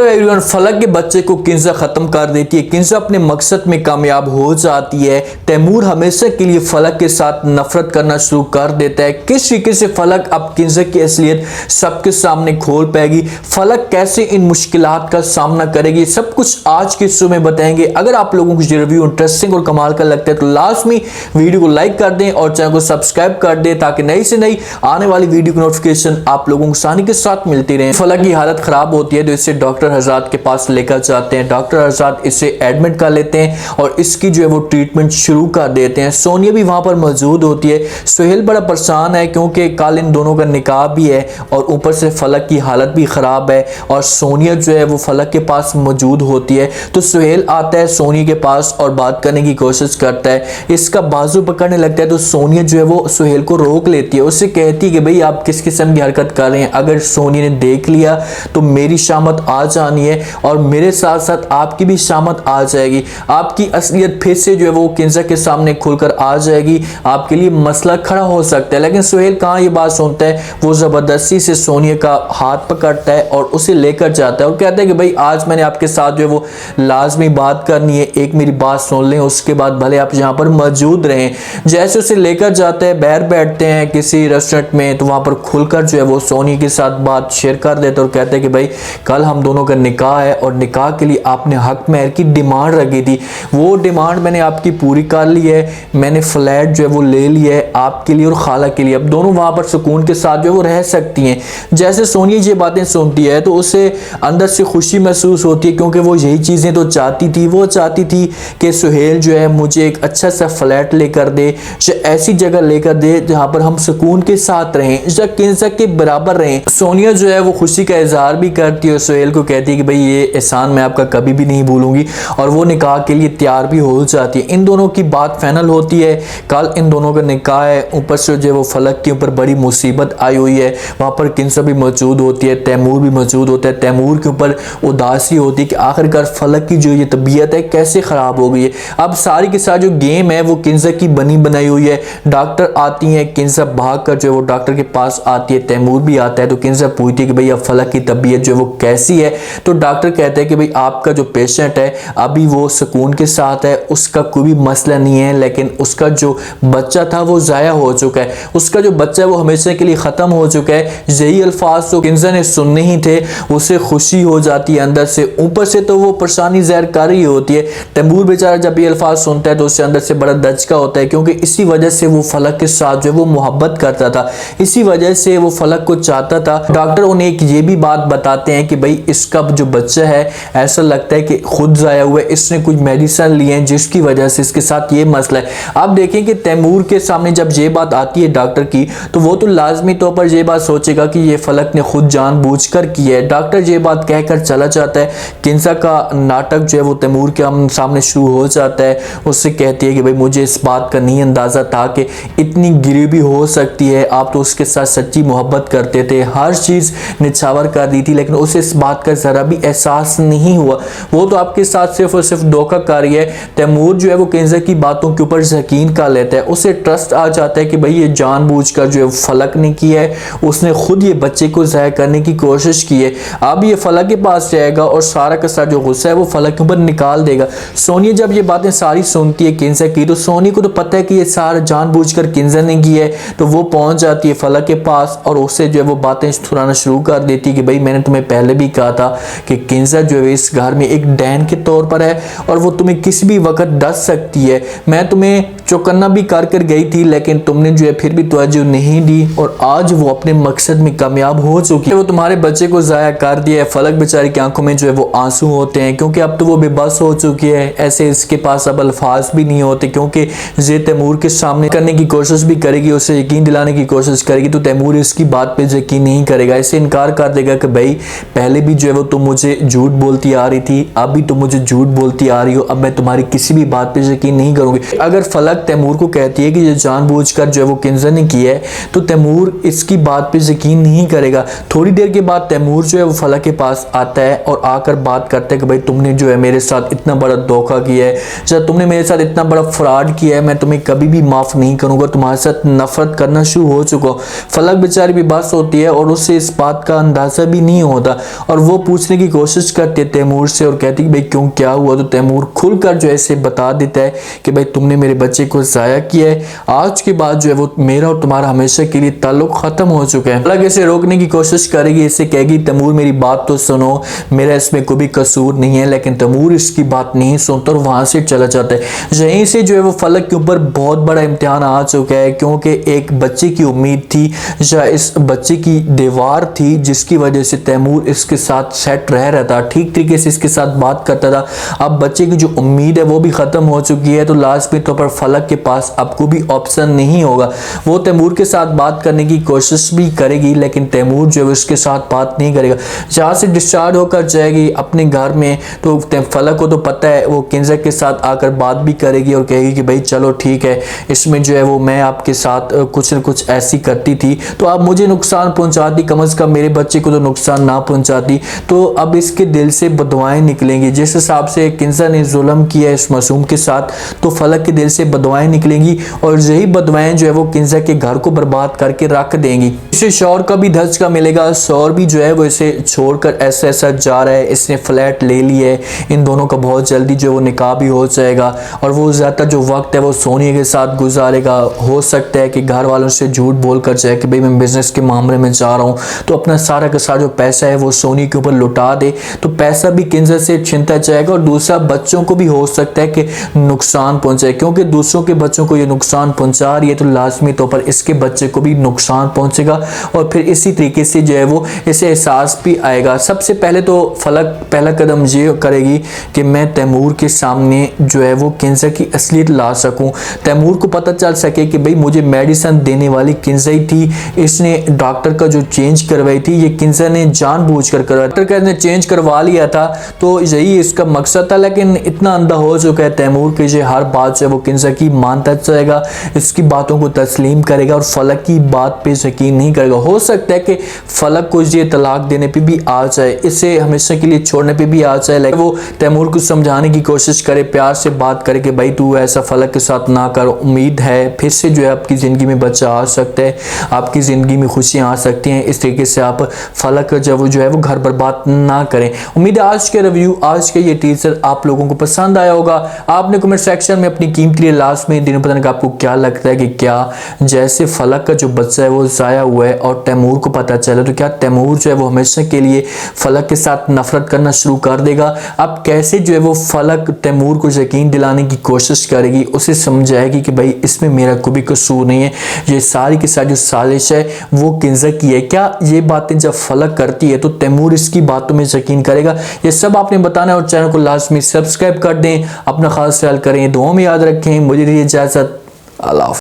Everyone, फलक के बच्चे को किंजा खत्म कर देती है। किंजा अपने मकसद में कामयाब हो जाती है। तैमूर हमेशा के लिए फलक के साथ नफरत करना शुरू कर देता है। किस तरीके से फलक अब किंजा की असलियत सबके सामने खोल पाएगी, फलक कैसे इन मुश्किलात का सामना करेगी, सब कुछ आज के शो में बताएंगे। अगर आप लोगों को ये रिव्यू इंटरेस्टिंग और कमाल का लगता है तो लाजमी वीडियो को लाइक कर दें और चैनल को सब्सक्राइब कर दें ताकि नई से नई आने वाली वीडियो की नोटिफिकेशन आप लोगों को आसानी के साथ मिलती रहे। फलक की हालत खराब होती है तो इसे डॉक्टर हजरात के पास लेकर जाते हैं। डॉक्टर हजरात इसे एडमिट कर लेते हैं और इसकी जो है वो ट्रीटमेंट शुरू कर देते हैं। सोनिया भी वहां पर मौजूद होती है। सुहेल बड़ा परेशान है क्योंकि कल इन दोनों का निकाह भी है और ऊपर से फलक की हालत भी खराब है और सोनिया जो है वो फलक के पास मौजूद होती है। तो सुहेल आता है सोनिया के पास और बात करने की कोशिश करता है। इसका बाजू पकड़ने लगता है तो सोनिया जो है वो सुहेल को रोक लेती है। उससे कहती है कि भाई आप किस किस्म की हरकत कर रहे हैं, अगर सोनिया ने देख लिया तो मेरी शामत आ जानी है और मेरे साथ साथ आपकी भी शामत आ जाएगी। आपकी असलियत फिर से जो है वो किंजा के सामने खुलकर आ जाएगी, आपके लिए मसला खड़ा हो सकता है। लेकिन सुहेल कहाँ ये बात सुनता है, वो जबरदस्ती से सोनिया का हाथ पकड़ता है और उसे लेकर जाता है और कहता है कि भाई आज मैंने आपके साथ जो है वो लाजमी बात करनी है, एक मेरी बात सुन लें, उसके बाद भले आप यहाँ पर मौजूद रहें। जैसे उसे लेकर जाता है, बाहर बैठते हैं किसी रेस्टोरेंट में, तो वहां पर खुलकर जो है वो सोनिया के साथ बात शेयर कर देते और कहते हैं कि भाई कल हम दोनों का निकाह है और निकाह के लिए आपने हक महर की डिमांड रखी थी, वो डिमांड मैंने आपकी पूरी कर ली है। मैंने फ्लैट जो है वो ले लिया है आपके लिए और खाला के लिए। अब दोनों वहां पर सुकून के साथ जो है वो रह सकती हैं। जैसे सोनिया ये बातें सुनती है तो उसे अंदर से खुशी महसूस होती है क्योंकि वो यही चीजें तो चाहती थी। वो चाहती थी कि सुहेल जो है मुझे एक अच्छा सा फ्लैट लेकर दे, ऐसी जगह लेकर दे जहां पर हम सुकून के साथ रहें, किंजा के बराबर रहें। सोनिया जो है वो खुशी का इजहार भी करती है और सुहेल को कहती है कि भाई ये एहसान मैं आपका कभी भी नहीं भूलूंगी और वो निकाह के लिए तैयार भी हो जाती है। इन दोनों की बात फाइनल होती है। कल इन दोनों का निकाह है, ऊपर से जो है वो फलक के ऊपर बड़ी मुसीबत आई हुई है। वहां पर किंजा भी मौजूद होती है, तैमूर भी मौजूद होता है। तैमूर के ऊपर उदासी होती है कि आखिरकार फलक की जो ये तबीयत है कैसे खराब हो गई है। अब सारी के साथ जो गेम है वो किंजा की बनी बनाई हुई है। डॉक्टर आती है, किंजा भाग कर जो है वो डॉक्टर के पास आती है, तैमूर भी आता है। तो किंजा पूछती है कि भाई अब फलक की तबीयत जो है वो कैसी है। तो डॉक्टर कहते हैं कि भाई आपका जो पेशेंट है अभी वो सुकून के साथ है, उसका कोई भी मसला नहीं है, लेकिन उसका जो बच्चा था वो जाया हो चुका है, उसका जो बच्चा है वो हमेशा के लिए खत्म हो चुका है। यही अल्फाज तो किंजा ने सुनने ही थे। उसे खुशी हो जाती है अंदर से, ऊपर से तो वो परेशानी ज़ाहिर कर रही होती है। तैमूर बेचारा जब ये अल्फाज सुनता है तो उससे अंदर से बड़ा दचका होता है क्योंकि इसी वजह से वो फलक के साथ जो है वो मोहब्बत करता था, इसी वजह से वो फलक को चाहता था। डॉक्टर उन्हें एक ये भी बात बताते हैं कि भाई इसका जो बच्चा है ऐसा लगता है कि खुद जाया हुआ है, इसने कुछ मेडिसिन लिए हैं जिसकी वजह से इसके साथ ये मसला है। आप देखें कि तैमूर के सामने जब ये बात आती है डॉक्टर की तो वो तो लाजमी तौर पर ये बात सोचेगा कि ये फलक ने खुद जानबूझकर की है। डॉक्टर ये बात कहकर चला जाता है। किंजा का नाटक जो है वो तैमूर के सामने शुरू हो जाता है। उससे कहती है कि भाई मुझे इस बात का नहीं अंदाजा था कि इतनी गरीबी हो सकती है, आप तो उसके साथ सच्ची मोहब्बत करते थे, हर चीज निछावर कर दी थी, लेकिन उसे इस बात का जरा भी एहसास नहीं हुआ, वो तो आपके साथ सिर्फ और सिर्फ धोखा कर रही है। तैमूर जो है वो किंजा की बातों के ऊपर यकीन कर लेता है। उसे ट्रस्ट आ जाता है कि भाई ये जानबूझकर जो है फलक ने किया है, उसने खुद ये बच्चे को ज़ाया करने की कोशिश की है। अब ये फलक के पास जाएगा और सारा का सारा जो गुस्सा है वो फलक के ऊपर निकाल देगा। सोनिया जब ये बातें सारी सुनती है किंजा की तो सोनिया को तो पता है कि ये सारा जानबूझकर किंजा ने की है, तो वो पहुंच जाती है फलक के पास और उससे जो है वो बातें सुनाना शुरू कर देती है कि भाई मैंने तुम्हें पहले भी कहा था कि किंजा जो है इस घर में एक डैन के तौर पर है और वो तुम्हें किसी भी वक्त डस सकती है। मैं तुम्हें चौकन्ना भी कर गई थी लेकिन तुमने जो है फिर भी तवज्जो नहीं दी और आज वो अपने मकसद में कामयाब हो चुकी है। वो तुम्हारे बच्चे को जाया कर दिया है। फलक बेचारी की आंखों में जो है वो आंसू होते हैं क्योंकि अब तो वो बेबस हो चुकी है। ऐसे इसके पास अब अल्फाज भी नहीं होते क्योंकि ये तैमूर के सामने करने की कोशिश भी करेगी, उसे यकीन दिलाने की कोशिश करेगी तो तैमूर इसकी बात पे यकीन नहीं करेगा, इसे इनकार कर देगा कि भाई पहले भी जो है वो तुम मुझे झूठ बोलती आ रही थी, अब भी तुम मुझे झूठ बोलती आ रही हो, अब मैं तुम्हारी किसी भी बात पे यकीन नहीं करूंगी। अगर फलक फलक तैमूर को कहती है कि ये जानबूझकर जो है वो किंजर ने किया है, तो तैमूर इसकी बात पे यकीन नहीं करेगा। थोड़ी देर के बाद तैमूर जो है वो फलक के पास आता है और आकर बात करता है कि भाई तुमने जो है मेरे साथ इतना बड़ा धोखा किया है, जब तुमने मेरे साथ इतना बड़ा फ्रॉड किया है, मैं तुम्हें कभी भी माफ नहीं करूंगा, तुम्हारे साथ नफरत करना शुरू हो चुका। फलक बेचारी भी बस होती है और उससे इस बात का अंदाजा भी नहीं होता और वो पूछने की कोशिश करती है तैमूर से और कहती है भाई क्यों, क्या हुआ? तो तैमूर खुलकर जो है बता देता है कि भाई तुमने मेरे बच्चे को जाया किया है, आज के बाद जो है वो मेरा और तुम्हारा हमेशा के लिए ताल्लुक खत्म हो चुका है। फलक इसे रोकने की कोशिश करेगी, इसे कहेगी तैमूर मेरी बात तो सुनो, मेरा इसमें कोई भी कसूर नहीं है, लेकिन तैमूर इसकी बात नहीं सुनता और वहां से चला जाता है। यहीं से जो है वो फलक के ऊपर बहुत बड़ा इम्तिहान आ चुका है, क्योंकि एक बच्चे की उम्मीद थी या इस बच्चे की दीवार थी जिसकी वजह से तैमूर इसके साथ सेट रह रहा था, ठीक तरीके से इसके साथ बात करता था। अब बच्चे की जो उम्मीद है वो भी खत्म हो चुकी है, तो लास्ट में तो पर फलक के पास अब कोई भी ऑप्शन नहीं होगा। वो तैमूर के साथ बात करने की कोशिश भी करेगी, लेकिन तैमूर जो है उसके साथ बात नहीं करेगा। जहाँ से डिस्चार्ज होकर जाएगी अपने घर में, तो फलक को तो पता है वो किंजर के साथ आकर बात भी करेगी और कहेगी कि भाई चलो ठीक है, इसमें जो है वो मैं आपके साथ कुछ न कुछ ऐसी करती थी तो आप मुझे नुकसान पहुंचाती, कम से कम मेरे बच्चे को तो नुकसान ना पहुंचाती। तो अब इसके दिल से बदुआएं निकलेंगी, जिस हिसाब से किंजर ने जुल्म किया इस मासूम के साथ, तो फलक के दिल से बदुआएं निकलेंगी और यही बदुआएं जो है वो किंजर के घर को बर्बाद करके रख देंगी। इसे शौहर का भी धचका मिलेगा, शौहर भी जो है वो इसे छोड़कर ऐसा ऐसा जा रहा है, इसने फ्लैट ले लिया है, इन दोनों का बहुत जल्दी जो वो निकाह भी हो जाएगा और वो ज़्यादा जो वक्त है वो सोनिया के साथ गुजारेगा। हो सकता है कि घर वालों से झूठ बोल कर जाए कि भाई मैं बिजनेस के मामले में जा रहा हूँ, तो अपना सारा का सारा जो पैसा है वो सोनी के ऊपर लुटा दे, तो पैसा भी किंजर से छिनता जाएगा और दूसरा बच्चों को भी हो सकता है कि नुकसान पहुंचे, क्योंकि दूसरों के बच्चों को ये नुकसान पहुंचा रही है तो लाजमी तौर पर इसके बच्चे को भी नुकसान पहुंचेगा और फिर इसी तरीके से जो है वो इसे एहसास भी आएगा। सबसे पहले तो फलक पहला कदम ये करेगी कि मैं तैमूर के सामने जो है वो किंजर की असलियत ला सकूं, तैमूर को पता चल सके कि भाई मुझे मेडिसिन देने वाली किंजर ही थी, इसने डॉक्टर का जो चेंज करवाई थी ये किंजर ने जानबूझकर करवाया, डॉक्टर का चेंज करवा लिया था, तो यही इसका मकसद था। लेकिन इतना अंधा हो चुका है तैमूर कि ये हर बात से वो किंजर की मानता जाएगा, इसकी बातों को तस्लीम करेगा और फलक की बात पे यकीन नहीं करेगा। हो सकता है कि फलक को ये तलाक देने पे भी आ जाए, इसे हमेशा के लिए छोड़ने पे भी आ जाए, लेकिन वो तैमूर को समझाने की कोशिश करे, प्यार से बात करे कि भाई तू ऐसा फलक के साथ ना कर, उम्मीद है फिर से जो है आपकी ज़िंदगी में बच्चा आ सकता है, आपकी ज़िंदगी में खुशियाँ आ सकती हैं, इस तरीके से आप फलक जब जो है वो घर बर्बाद ना करें। उम्मीद है आज के रिव्यू, आज के ये टीजर आप लोगों को पसंद आया होगा। आपने कमेंट सेक्शन में अपनी कीमती लिए लास्ट में दिन बताने का आपको क्या लगता है कि क्या जैसे फलक का जो बच्चा है वो ज़ाया हुआ है और तैमूर को पता चला, तो क्या तैमूर जो है वो हमेशा के लिए फलक के साथ नफरत करना शुरू कर देगा? अब कैसे जो है वो फलक तैमूर को यकीन दिलाने की कोशिश करेगी, उसे समझाएगी कि भाई इसमें मेरा कोई भी कसूर नहीं है, ये सारी की सारी जो साजिश है वो किंजर की है। क्या ये बातें जब फलक करती है तो तैमूर इसकी बातों में यकीन करेगा? ये सब आपने बताना है और चैनल को लाजमी सब्सक्राइब कर दें। अपना खास ख्याल करें, दुआ में याद रखें। मुझे दीजिए इजाज़त। अल्लाह।